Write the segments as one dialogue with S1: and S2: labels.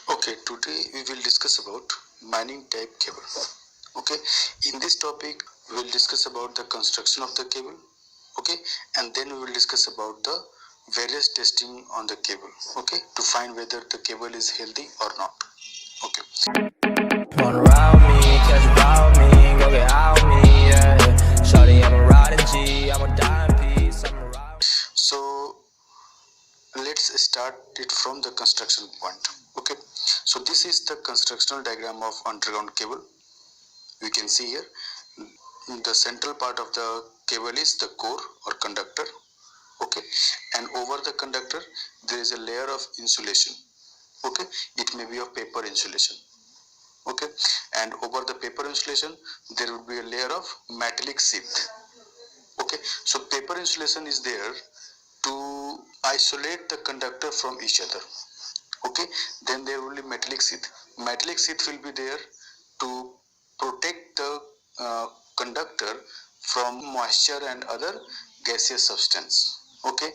S1: Okay, today we will discuss about mining type cable. Okay, in this topic we will discuss about the construction of the cable. Okay, and then we will discuss about the various testing on the cable. Okay, to find whether the cable is healthy or not. Okay.
S2: Wanna round me, catch about me, go get out me, yeah. Shorty, I'm a riding G, I'm a dime piece, I'm a ride.
S1: So let's start it from the construction point. Okay, so this is the constructional diagram of underground cable. We can see here the central part of the cable is the core or conductor. Okay, and over the conductor there is a layer of insulation. Okay, it may be of paper insulation. Okay, and over the paper insulation there would be a layer of metallic sheath. Okay, so paper insulation is there to isolate the conductor from each other. Okay, then there will be metallic sheath. Metallic sheath will be there to protect the conductor from moisture and other gaseous substance. Okay,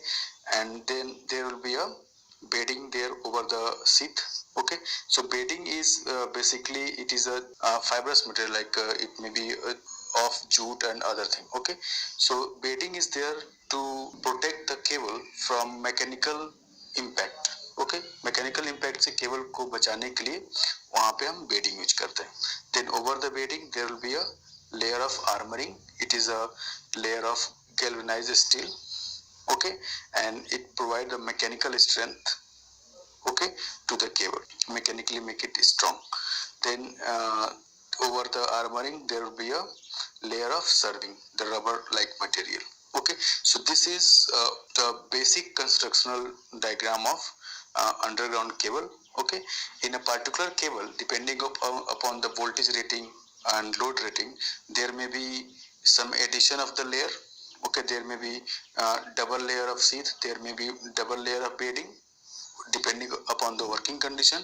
S1: and then there will be a bedding there over the sheath. Okay, so bedding is basically it is a fibrous material, like it may be of jute and other thing. Okay, so bedding is there to protect the cable from mechanical impact. Okay, mechanical impact से cable को बचाने के लिए वहां पे हम bedding use करते हैं. Then over the bedding there will be a layer of armouring. It is a layer of galvanized steel. Okay, and it provide the mechanical strength, okay, to the cable, mechanically make it strong. Then over the armoring there will be a layer of serving, the rubber like material. Okay, so this is the basic constructional diagram of underground cable. Okay, in a particular cable, depending upon the voltage rating and load rating, there may be some addition of the layer. Okay, there may be double layer of sheath, there may be double layer of bedding, depending upon the working condition,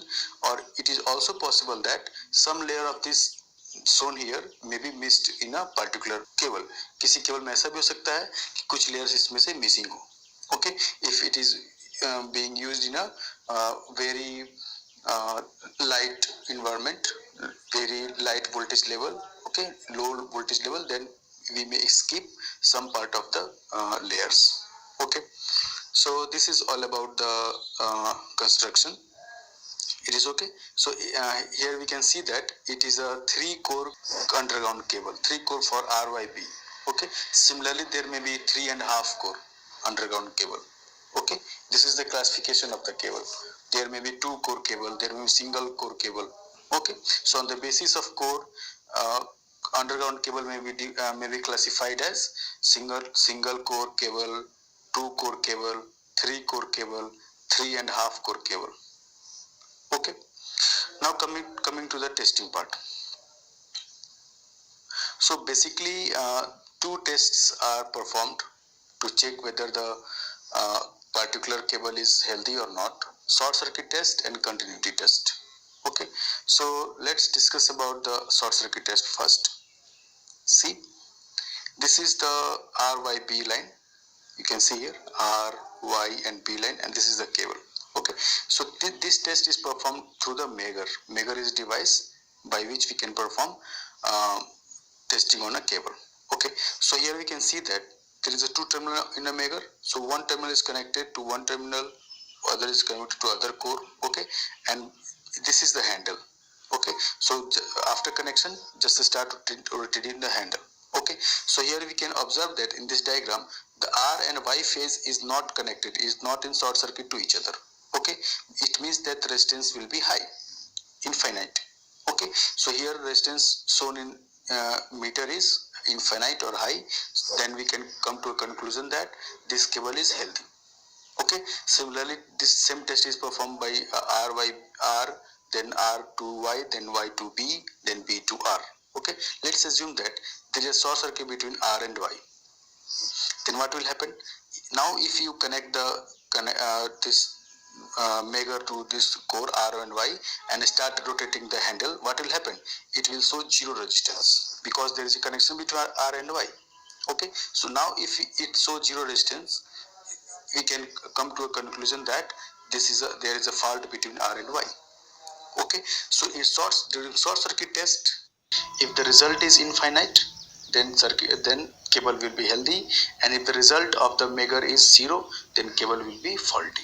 S1: or it is also possible that some layer of this shown here may be missed in a particular cable. किसी cable में ऐसा भी हो सकता है कि कुछ layers इसमें से missing हो. Okay, if it is being used in a very light environment, very light voltage level, okay, low voltage level, then we may skip some part of the layers. Okay, so this is all about the construction. It is okay. So here we can see that it is a 3-core underground cable, 3-core for RYB. Okay, similarly there may be 3.5-core underground cable. Okay, this is the classification of the cable. There may be 2-core cable, there may be single core cable. Okay, so on the basis of core, underground cable may be classified as single core cable, 2-core cable, 3-core cable, 3.5-core cable. Okay, now coming to the testing part. So basically two tests are performed to check whether the particular cable is healthy or not: short circuit test and continuity test. Okay, so let's discuss about the short circuit test first. See, this is the RYB line. You can see here R, Y and B line, and this is the cable. Okay, so this test is performed through the Megger. Megger is a device by which we can perform testing on a cable. Okay, so here we can see that there is a 2 terminal in a Megger. So one terminal is connected to one terminal, other is connected to other core. Okay, and this is the handle. Okay, so after connection, just start rotating the handle. Okay, so here we can observe that in this diagram the R and Y phase is not connected, is not in short circuit to each other. Okay, it means that the resistance will be high, infinite. Okay, so here resistance shown in meter is infinite or high. Then we can come to a conclusion that this cable is healthy. Okay, similarly this same test is performed by R, then R to Y, then Y to B, then B to R. Okay, let's assume that there is a short circuit between R and Y. Then what will happen? Now if you connect this Megger to this core R and Y and start rotating the handle, what will happen? It will show zero resistance because there is a connection between R and Y. Okay, so now if it shows zero resistance, we can come to a conclusion that there is a fault between R and Y. Okay, so during short circuit test, if the result is infinite, then cable will be healthy, and if the result of the measure is 0, then cable will be faulty.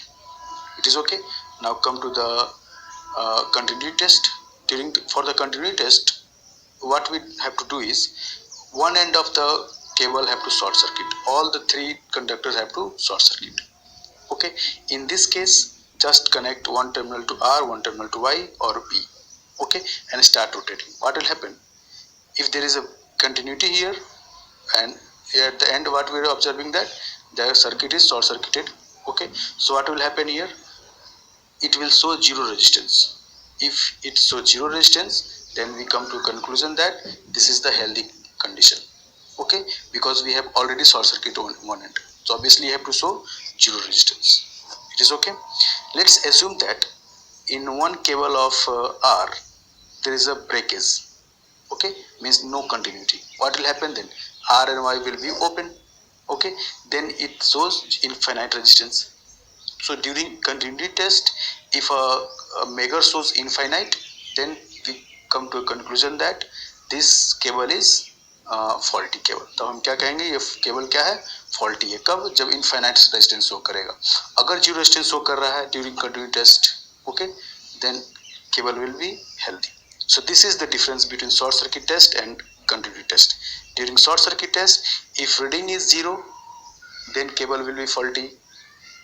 S1: It is okay. Now come to the continuity test. For the continuity test, what we have to do is, one end of the cable have to short circuit. All the 3 conductors have to short circuit. Okay, in this case, just connect one terminal to R, one terminal to Y or B. Okay, and start rotating. What will happen? If there is a continuity here, and at the end what we are observing, that the circuit is short circuited. Okay, so what will happen here? It will show 0 resistance. If it shows 0 resistance, then we come to a conclusion that this is the healthy condition. Okay, because we have already short circuit on one end, so obviously you have to show 0 resistance. It is okay. Let's assume that in one cable of R there is a breakage. Okay, means no continuity. What will happen then? R and Y will be open. Okay, then it shows infinite resistance. So during continuity test, if a measure shows infinite, then we come to a conclusion that this cable is faulty cable. तो हम क्या कहेंगे? ये cable क्या है? Faulty है. कब? जब infinite resistance शो करेगा. अगर 0 resistance शो कर रहा है during continuity test, okay, then cable will be healthy. So this is the difference between short circuit test and continuity test. During short circuit test, if reading is 0, then cable will be faulty.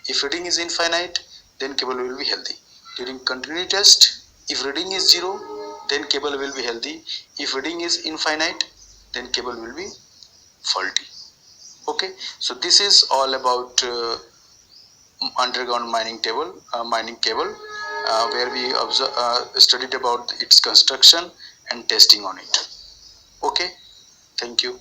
S1: If reading is infinite, then cable will be healthy. During continuity test, if reading is 0, then cable will be healthy. If reading is infinite, then cable will be faulty. Okay, so this is all about underground mining cable, where we studied about its construction and testing on it. Okay, thank you.